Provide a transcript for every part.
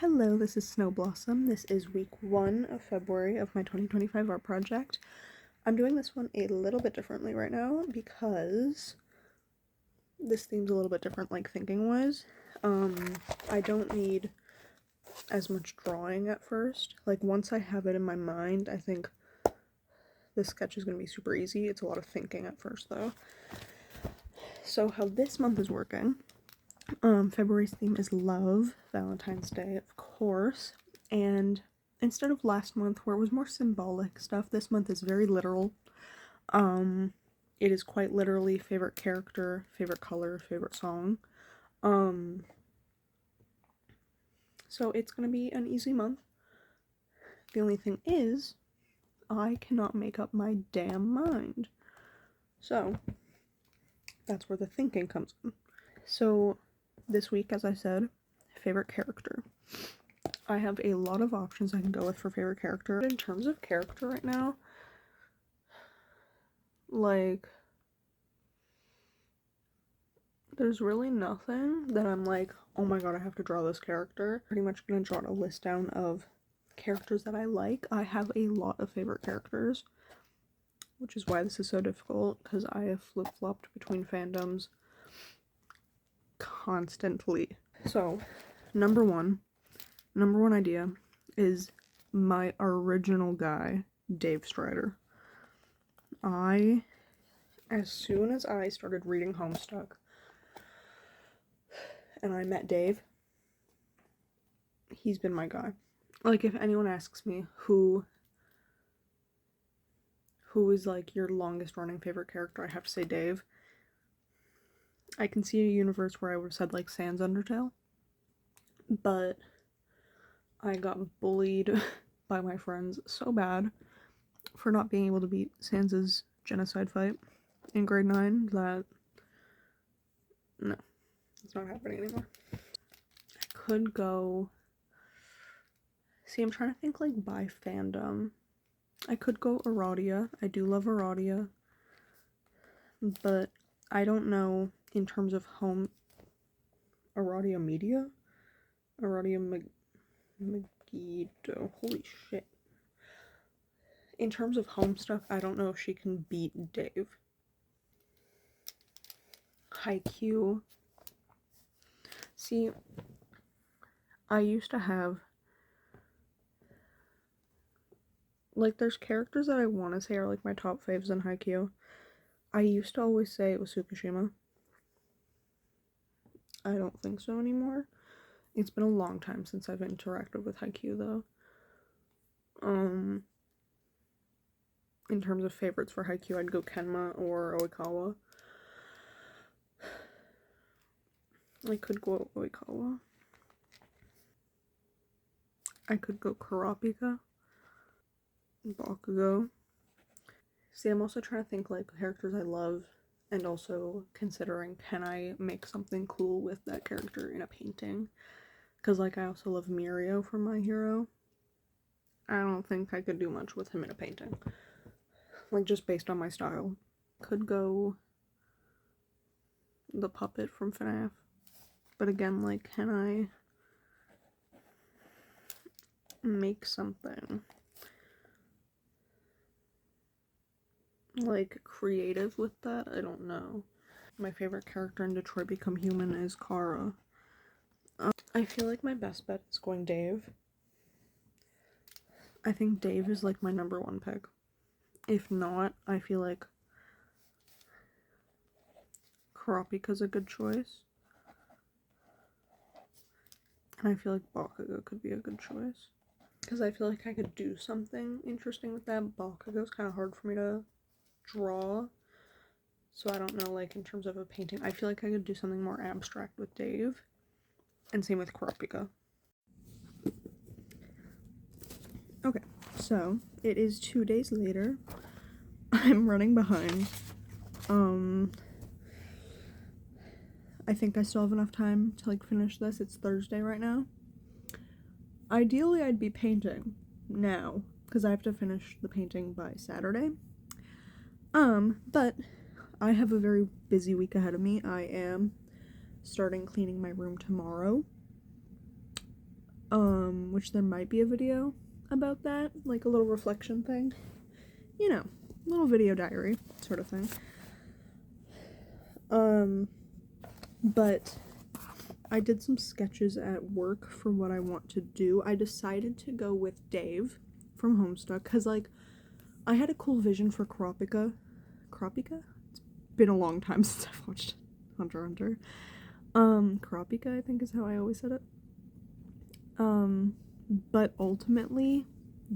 Hello, this is Snow Blossom. This is week 1 of February of my 2025 art project. I'm doing this one a little bit differently right now because this theme's a little bit different, like thinking-wise. I don't need as much drawing at first. Like, once I have it in my mind, I think this sketch is going to be super easy. It's a lot of thinking at first, though. So how this month is working, February's theme is love, Valentine's Day, of course, and instead of last month where it was more symbolic stuff, this month is very literal. It is quite literally favorite character, favorite color, favorite song. So it's gonna be an easy month. The only thing is, I cannot make up my damn mind. So, that's where the thinking comes in. So, this week, as I said, favorite character. I have a lot of options I can go with for favorite character. In terms of character right now, like, there's really nothing that I'm like, oh my god, I have to draw this character. Pretty much gonna jot a list down of characters that I like. I have a lot of favorite characters, which is why this is so difficult, because I have flip-flopped between fandoms constantly. So, number one idea is my original guy, Dave Strider. As soon as I started reading Homestuck and I met Dave, he's been my guy. Like, if anyone asks me who is like your longest running favorite character, I have to say Dave. I can see a universe where I would have said like Sans Undertale, but I got bullied by my friends so bad for not being able to beat Sans's genocide fight in grade 9 that no, it's not happening anymore. I could go, see, I'm trying to think like by fandom. I could go Aradia. I do love Aradia, but I don't know in terms of home Aradia Media? Aradia Megiddo. Holy shit. In terms of Homestuck, I don't know if she can beat Dave. Haikyuu. See, I used to have, like, there's characters that I want to say are like my top faves in Haikyuu. I used to always say it was Tsukishima. I don't think so anymore. It's been a long time since I've interacted with Haikyuu, though. In terms of favorites for Haikyuu, I'd go Kenma or Oikawa. I could go Oikawa. I could go Kurapika. Bakugo. See, I'm also trying to think like characters I love, and also considering, can I make something cool with that character in a painting? Because like I also love Mirio from My Hero. I don't think I could do much with him in a painting. Like, just based on my style. Could go the puppet from FNAF. But again, like, can I make something like creative with that? I don't know. My favorite character in Detroit Become Human is Kara. I feel like my best bet is going Dave. I think Dave is like my number 1 pick. If not, I feel like Kurapika's a good choice. And I feel like Bakugo could be a good choice. Because I feel like I could do something interesting with that. Bakugo's kind of hard for me to draw. So I don't know, like, in terms of a painting. I feel like I could do something more abstract with Dave. And same with Kurapika. Okay, so it is 2 days later. I'm running behind. I think I still have enough time to like finish this. It's Thursday right now. Ideally, I'd be painting now because I have to finish the painting by Saturday. But I have a very busy week ahead of me. I am starting cleaning my room tomorrow. which there might be a video about that, like a little reflection thing. You know, little video diary sort of thing. But I did some sketches at work for what I want to do. I decided to go with Dave from Homestuck, because, like, I had a cool vision for Kurapika. Kurapika? It's been a long time since I've watched Hunter x Hunter. Kurapika, I think is how I always said it. But ultimately,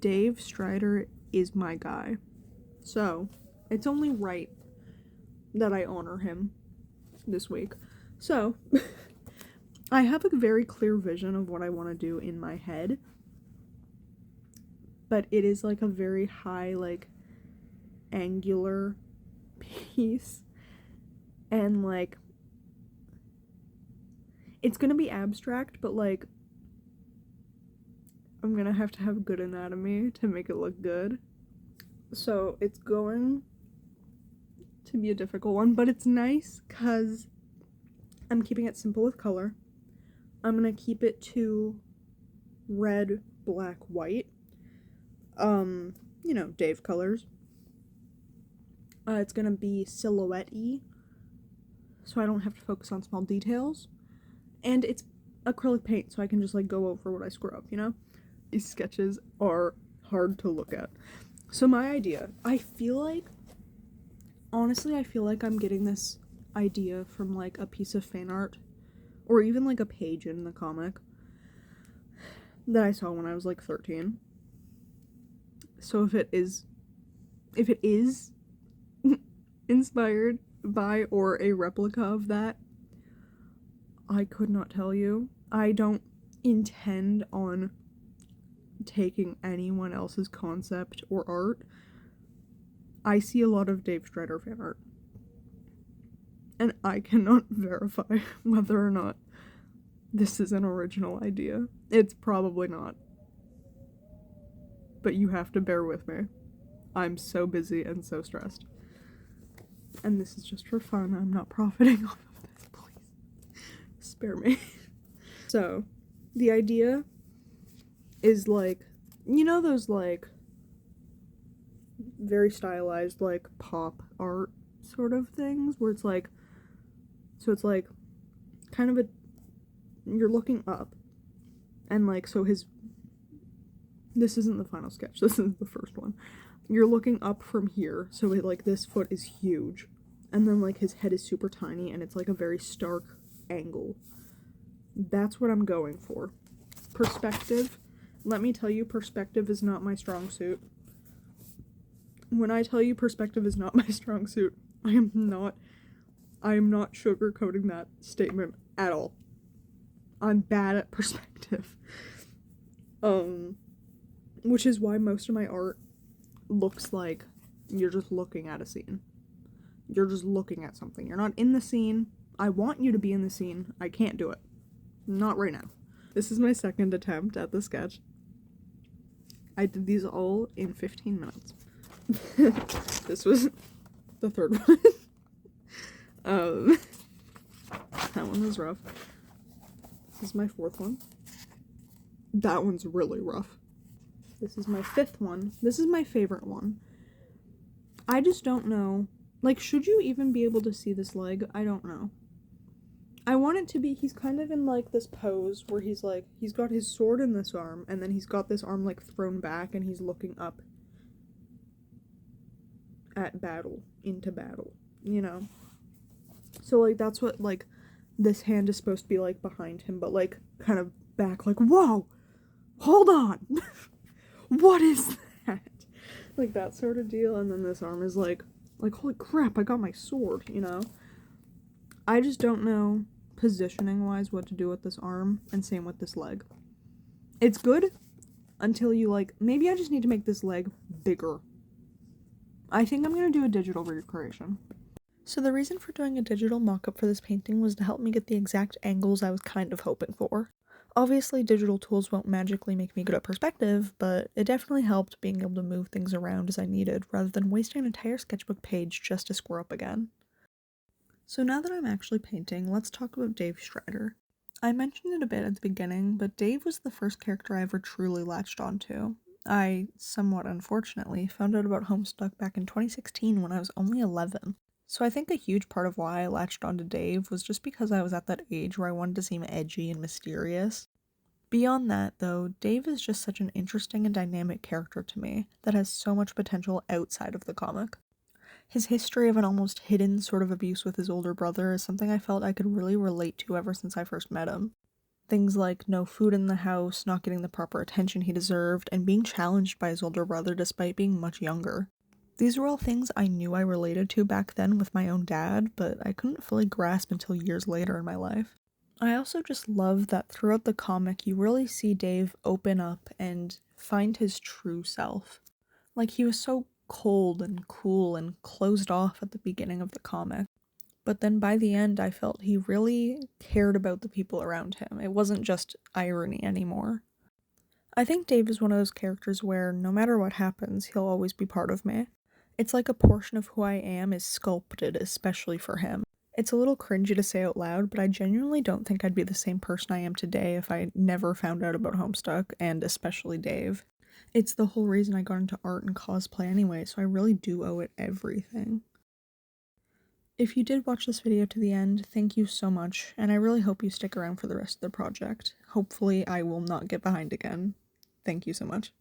Dave Strider is my guy. So, it's only right that I honor him this week. So, I have a very clear vision of what I want to do in my head. But it is, like, a very high, like, angular piece. And, like, it's gonna be abstract, but, like, I'm gonna have to have good anatomy to make it look good. So it's going to be a difficult one, but it's nice because I'm keeping it simple with color. I'm gonna keep it to red, black, white. You know, Dave colors. It's gonna be silhouette-y, so I don't have to focus on small details. And it's acrylic paint, so I can just, like, go over what I screw up, you know? These sketches are hard to look at. So my idea, honestly, I feel like I'm getting this idea from, like, a piece of fan art, or even, like, a page in the comic that I saw when I was, like, 13. So if it is inspired by or a replica of that, I could not tell you. I don't intend on taking anyone else's concept or art. I see a lot of Dave Strider fan art, and I cannot verify whether or not this is an original idea. It's probably not. But you have to bear with me. I'm so busy and so stressed. And this is just for fun. I'm not profiting off of this. Please spare me. So, the idea is, like, you know those, like, very stylized, like, pop art sort of things, where it's, like, so it's, like, kind of you're looking up, and, like, so this isn't the final sketch, this is the first one. You're looking up from here, so it, like, this foot is huge, and then, like, his head is super tiny, and it's, like, a very stark angle. That's what I'm going for. Perspective. Let me tell you, perspective is not my strong suit. When I tell you perspective is not my strong suit, I am not sugarcoating that statement at all. I'm bad at perspective. Which is why most of my art looks like you're just looking at a scene. You're just looking at something. You're not in the scene. I want you to be in the scene. I can't do it. Not right now. This is my second attempt at the sketch. I did these all in 15 minutes. This was the third one. That one was rough. This is my fourth one. That one's really rough. This is my fifth one. This is my favorite one. I just don't know. Like, should you even be able to see this leg? I don't know. I want it to be, he's kind of in, like, this pose where he's, like, he's got his sword in this arm, and then he's got this arm, like, thrown back, and he's looking up at battle, into battle, you know? So, like, that's what, like, this hand is supposed to be, like, behind him, but, like, kind of back, like, whoa! Hold on! What is that? Like, that sort of deal, and then this arm is, like, holy crap, I got my sword, you know? I just don't know, positioning-wise, what to do with this arm, and same with this leg. It's good until you, like, maybe I just need to make this leg bigger. I think I'm gonna do a digital recreation. So the reason for doing a digital mock-up for this painting was to help me get the exact angles I was kind of hoping for. Obviously, digital tools won't magically make me good at perspective, but it definitely helped being able to move things around as I needed, rather than wasting an entire sketchbook page just to screw up again. So now that I'm actually painting, let's talk about Dave Strider. I mentioned it a bit at the beginning, but Dave was the first character I ever truly latched onto. I, somewhat unfortunately, found out about Homestuck back in 2016 when I was only 11. So I think a huge part of why I latched onto Dave was just because I was at that age where I wanted to seem edgy and mysterious. Beyond that, though, Dave is just such an interesting and dynamic character to me that has so much potential outside of the comic. His history of an almost hidden sort of abuse with his older brother is something I felt I could really relate to ever since I first met him. Things like no food in the house, not getting the proper attention he deserved, and being challenged by his older brother despite being much younger. These were all things I knew I related to back then with my own dad, but I couldn't fully grasp until years later in my life. I also just love that throughout the comic you really see Dave open up and find his true self. Like, he was so cold and cool and closed off at the beginning of the comic. But then by the end, I felt he really cared about the people around him. It wasn't just irony anymore. I think Dave is one of those characters where no matter what happens, he'll always be part of me. It's like a portion of who I am is sculpted especially for him. It's a little cringy to say out loud, but I genuinely don't think I'd be the same person I am today if I never found out about Homestuck, and especially Dave. It's the whole reason I got into art and cosplay anyway, so I really do owe it everything. If you did watch this video to the end, thank you so much, and I really hope you stick around for the rest of the project. Hopefully I will not get behind again. Thank you so much.